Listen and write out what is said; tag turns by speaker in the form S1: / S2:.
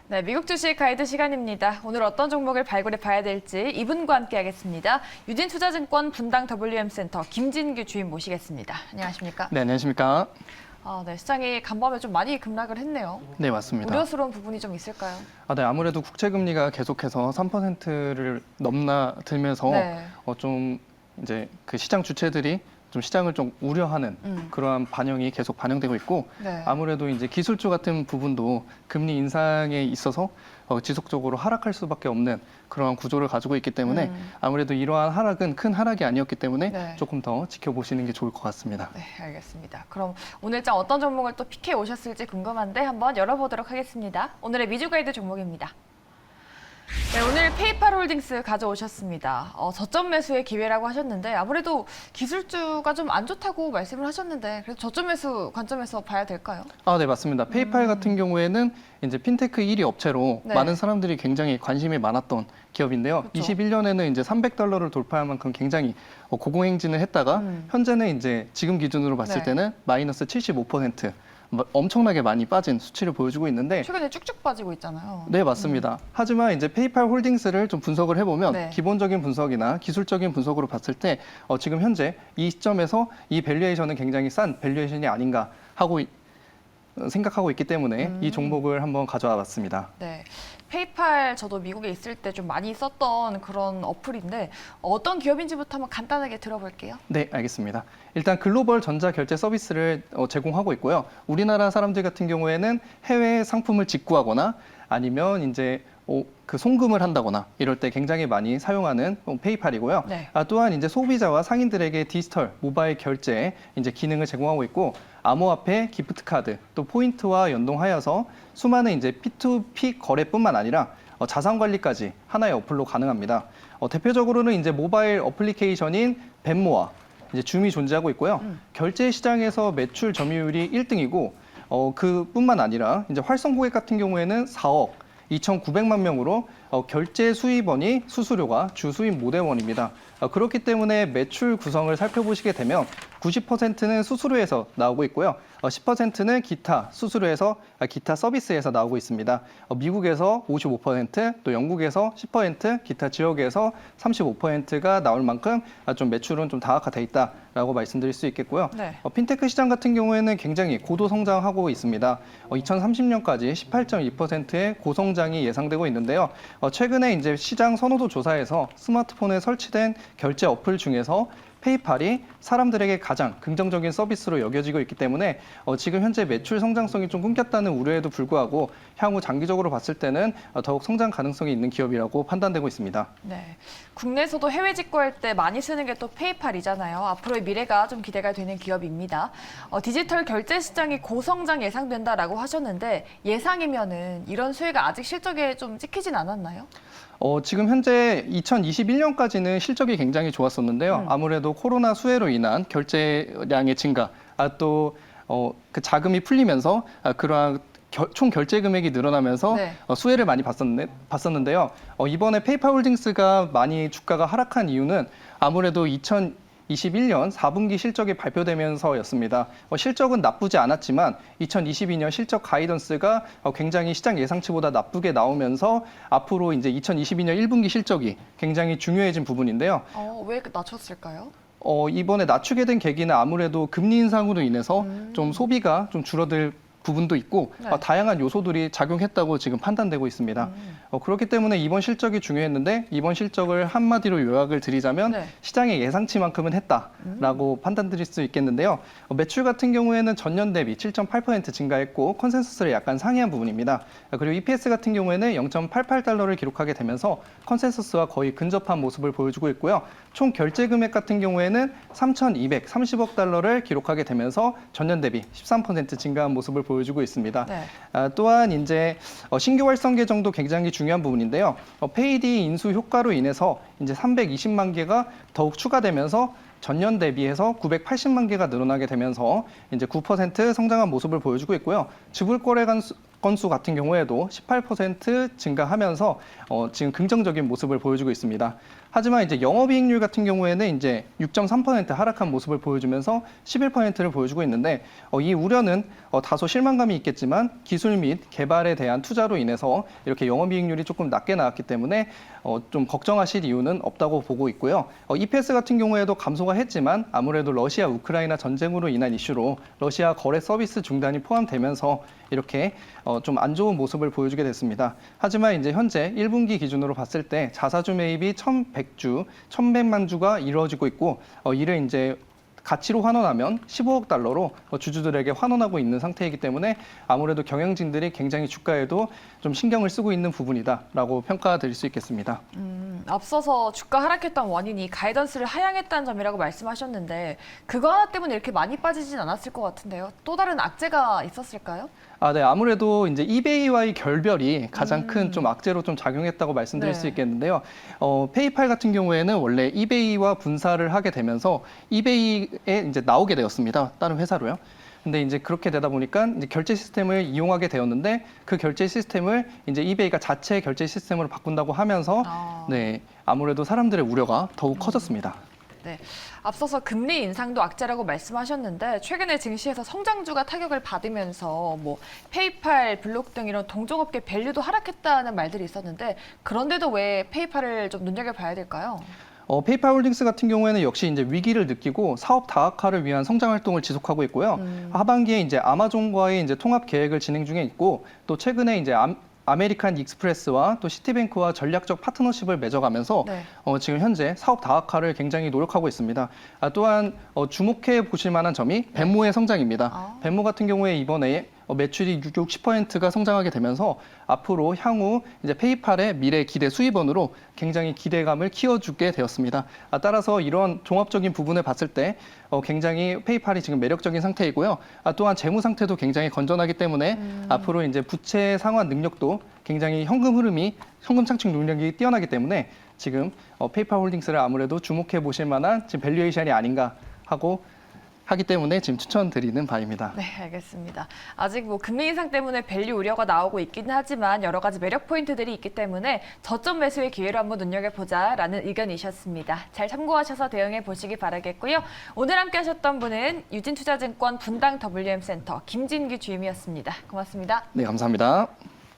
S1: 네, 미국 주식 가이드 시간입니다. 오늘 어떤 종목을 발굴해 봐야 될지 이분과 함께 하겠습니다. 유진투자증권 분당 WM센터 김진규 주임 모시겠습니다. 안녕하십니까?
S2: 네, 안녕하십니까?
S1: 네, 시장이 간밤에 좀 많이 급락을 했네요.
S2: 네, 맞습니다.
S1: 우려스러운 부분이 좀 있을까요?
S2: 네, 아무래도 국채금리가 계속해서 3%를 넘나들면서
S1: 네.
S2: 좀 이제 그 시장 주체들이 좀 시장을 좀 우려하는 그러한 반영이 계속 반영되고 있고
S1: 네.
S2: 아무래도 이제 기술주 같은 부분도 금리 인상에 있어서 지속적으로 하락할 수밖에 없는 그러한 구조를 가지고 있기 때문에 아무래도 이러한 하락은 큰 하락이 아니었기 때문에
S1: 네.
S2: 조금 더 지켜보시는 게 좋을 것 같습니다.
S1: 네, 알겠습니다. 그럼 오늘장 어떤 종목을 또 픽해 오셨을지 궁금한데 한번 열어보도록 하겠습니다. 오늘의 미주 가이드 종목입니다. 네, 오늘 페이팔홀딩스 가져오셨습니다. 저점 매수의 기회라고 하셨는데 아무래도 기술주가 좀 안 좋다고 말씀을 하셨는데 그래도 저점 매수 관점에서 봐야 될까요?
S2: 네, 맞습니다. 페이팔 같은 경우에는 이제 핀테크 1위 업체로
S1: 네.
S2: 많은 사람들이 굉장히 관심이 많았던 기업인데요.
S1: 그렇죠.
S2: 21년에는 이제 $300를 돌파할 만큼 굉장히 고공행진을 했다가 현재는 이제 지금 기준으로 봤을
S1: 네.
S2: 때는 마이너스 75%. 엄청나게 많이 빠진 수치를 보여주고 있는데
S1: 최근에 쭉쭉 빠지고 있잖아요.
S2: 네, 맞습니다. 하지만 이제 페이팔 홀딩스를 좀 분석을 해보면
S1: 네.
S2: 기본적인 분석이나 기술적인 분석으로 봤을 때 지금 현재 이 시점에서 이 밸류에이션은 굉장히 싼 밸류에이션이 아닌가 하고 생각하고 있기 때문에 이 종목을 한번 가져와 봤습니다.
S1: 네, 페이팔 저도 미국에 있을 때 좀 많이 썼던 그런 어플인데 어떤 기업인지부터 한번 간단하게 들어볼게요.
S2: 네, 알겠습니다. 일단 글로벌 전자 결제 서비스를 제공하고 있고요. 우리나라 사람들 같은 경우에는 해외 상품을 직구하거나 아니면 이제 그 송금을 한다거나 이럴 때 굉장히 많이 사용하는 페이팔이고요.
S1: 네.
S2: 또한 이제 소비자와 상인들에게 디지털 모바일 결제 이제 기능을 제공하고 있고 암호화폐, 기프트 카드, 또 포인트와 연동하여서 수많은 이제 P2P 거래뿐만 아니라 자산 관리까지 하나의 어플로 가능합니다. 대표적으로는 이제 모바일 어플리케이션인 벤모와 이제 줌이 존재하고 있고요. 결제 시장에서 매출 점유율이 1등이고 그뿐만 아니라 이제 활성 고객 같은 경우에는 4억 2,900만 명으로 결제 수입원이 수수료가 주 수입 모델원입니다. 그렇기 때문에 매출 구성을 살펴보시게 되면 90%는 수수료에서 나오고 있고요. 10%는 기타 수수료에서 기타 서비스에서 나오고 있습니다. 미국에서 55%, 또 영국에서 10%, 기타 지역에서 35%가 나올 만큼 좀 매출은 좀 다각화돼 있다라고 말씀드릴 수 있겠고요.
S1: 네.
S2: 핀테크 시장 같은 경우에는 굉장히 고도 성장하고 있습니다. 2030년까지 18.2%의 고성장이 예상되고 있는데요. 최근에 이제 시장 선호도 조사에서 스마트폰에 설치된 결제 어플 중에서 페이팔이 사람들에게 가장 긍정적인 서비스로 여겨지고 있기 때문에 지금 현재 매출 성장성이 좀 끊겼다는 우려에도 불구하고 향후 장기적으로 봤을 때는 더욱 성장 가능성이 있는 기업이라고 판단되고 있습니다.
S1: 네, 국내에서도 해외 직구할 때 많이 쓰는 게 또 페이팔이잖아요. 앞으로의 미래가 좀 기대가 되는 기업입니다. 디지털 결제 시장이 고성장 예상된다라고 하셨는데 예상이면은 이런 수혜가 아직 실적에 좀 찍히진 않았나요?
S2: 지금 현재 2021년까지는 실적이 굉장히 좋았었는데요. 아무래도 코로나 수혜로 인한 결제량의 증가, 또 그 자금이 풀리면서 그러한 총 결제 금액이 늘어나면서
S1: 네.
S2: 수혜를 많이 봤었는데요. 이번에 페이팔홀딩스가 많이 주가가 하락한 이유는 아무래도 2021년 4분기 실적이 발표되면서였습니다. 실적은 나쁘지 않았지만 2022년 실적 가이던스가 굉장히 시장 예상치보다 나쁘게 나오면서 앞으로 이제 2022년 1분기 실적이 굉장히 중요해진 부분인데요.
S1: 왜 낮췄을까요?
S2: 이번에 낮추게 된 계기는 아무래도 금리 인상으로 인해서 좀 소비가 좀 줄어들 부분도 있고
S1: 네.
S2: 다양한 요소들이 작용했다고 지금 판단되고 있습니다. 그렇기 때문에 이번 실적이 중요했는데 이번 실적을 한마디로 요약을 드리자면
S1: 네.
S2: 시장의 예상치만큼은 했다라고 판단드릴 수 있겠는데요. 매출 같은 경우에는 전년 대비 7.8% 증가했고 컨센서스를 약간 상회한 부분입니다. 그리고 EPS 같은 경우에는 0.88달러를 기록하게 되면서 컨센서스와 거의 근접한 모습을 보여주고 있고요. 총 결제 금액 같은 경우에는 3,230억 달러를 기록하게 되면서 전년 대비 13% 증가한 모습을 보여주고 있습니다.
S1: 네.
S2: 또한 이제 신규 활성 계정도 굉장히 중요한 부분인데요. 페이디 인수 효과로 인해서 이제 320만 개가 더욱 추가되면서 전년 대비해서 980만 개가 늘어나게 되면서 이제 9% 성장한 모습을 보여주고 있고요. 지불 거래 건수 같은 경우에도 18% 증가하면서 지금 긍정적인 모습을 보여주고 있습니다. 하지만 이제 영업이익률 같은 경우에는 이제 6.3% 하락한 모습을 보여주면서 11%를 보여주고 있는데 이 우려는 다소 실망감이 있겠지만 기술 및 개발에 대한 투자로 인해서 이렇게 영업이익률이 조금 낮게 나왔기 때문에 좀 걱정하실 이유는 없다고 보고 있고요. EPS 같은 경우에도 감소가 했지만 아무래도 러시아 우크라이나 전쟁으로 인한 이슈로 러시아 거래 서비스 중단이 포함되면서 이렇게 좀 안 좋은 모습을 보여주게 됐습니다. 하지만 이제 현재 1분기 기준으로 봤을 때 자사주 매입이 1,100만 주가 이루어지고 있고 이를 이제 가치로 환원하면 15억 달러로 주주들에게 환원하고 있는 상태이기 때문에 아무래도 경영진들이 굉장히 주가에도 좀 신경을 쓰고 있는 부분이다라고 평가드릴 수 있겠습니다.
S1: 앞서서 주가 하락했던 원인이 가이던스를 하향했다는 점이라고 말씀하셨는데 그거 하나 때문에 이렇게 많이 빠지진 않았을 것 같은데요. 또 다른 악재가 있었을까요?
S2: 네, 아무래도 이제 이베이와의 결별이 가장 큰 좀 악재로 좀 작용했다고 말씀드릴
S1: 네.
S2: 수 있겠는데요. 페이팔 같은 경우에는 원래 이베이와 분사를 하게 되면서 이베이에 이제 나오게 되었습니다. 다른 회사로요. 근데 이제 그렇게 되다 보니까 이제 결제 시스템을 이용하게 되었는데 그 결제 시스템을 이제 이베이가 자체 결제 시스템으로 바꾼다고 하면서 네, 아무래도 사람들의 우려가 더욱 커졌습니다.
S1: 네, 앞서서 금리 인상도 악재라고 말씀하셨는데 최근에 증시에서 성장주가 타격을 받으면서 뭐 페이팔, 블록 등 이런 동종업계 밸류도 하락했다는 말들이 있었는데 그런데도 왜 페이팔을 좀 눈여겨봐야 될까요?
S2: 페이팔 홀딩스 같은 경우에는 역시 이제 위기를 느끼고 사업 다각화를 위한 성장 활동을 지속하고 있고요. 하반기에 이제 아마존과의 이제 통합 계획을 진행 중에 있고 또 최근에 이제 아메리칸 익스프레스와 또 시티뱅크와 전략적 파트너십을 맺어가면서
S1: 네.
S2: 지금 현재 사업 다각화를 굉장히 노력하고 있습니다. 또한 주목해 보실 만한 점이 벤모의 성장입니다. 벤모 같은 경우에 이번에 매출이 60%가 성장하게 되면서 앞으로 향후 이제 페이팔의 미래 기대 수입원으로 굉장히 기대감을 키워주게 되었습니다. 따라서 이런 종합적인 부분을 봤을 때 굉장히 페이팔이 지금 매력적인 상태이고요. 또한 재무 상태도 굉장히 건전하기 때문에 앞으로 이제 부채 상환 능력도 굉장히 현금 창출 능력이 뛰어나기 때문에 지금 페이팔 홀딩스를 아무래도 주목해 보실 만한 지금 밸류에이션이 아닌가 하기 때문에 지금 추천드리는 바입니다.
S1: 네, 알겠습니다. 아직 뭐 금리 인상 때문에 밸류 우려가 나오고 있긴 하지만 여러 가지 매력 포인트들이 있기 때문에 저점 매수의 기회로 한번 눈여겨보자라는 의견이셨습니다. 잘 참고하셔서 대응해 보시기 바라겠고요. 오늘 함께 하셨던 분은 유진투자증권 분당 WM센터 김진규 주임이었습니다. 고맙습니다.
S2: 네, 감사합니다.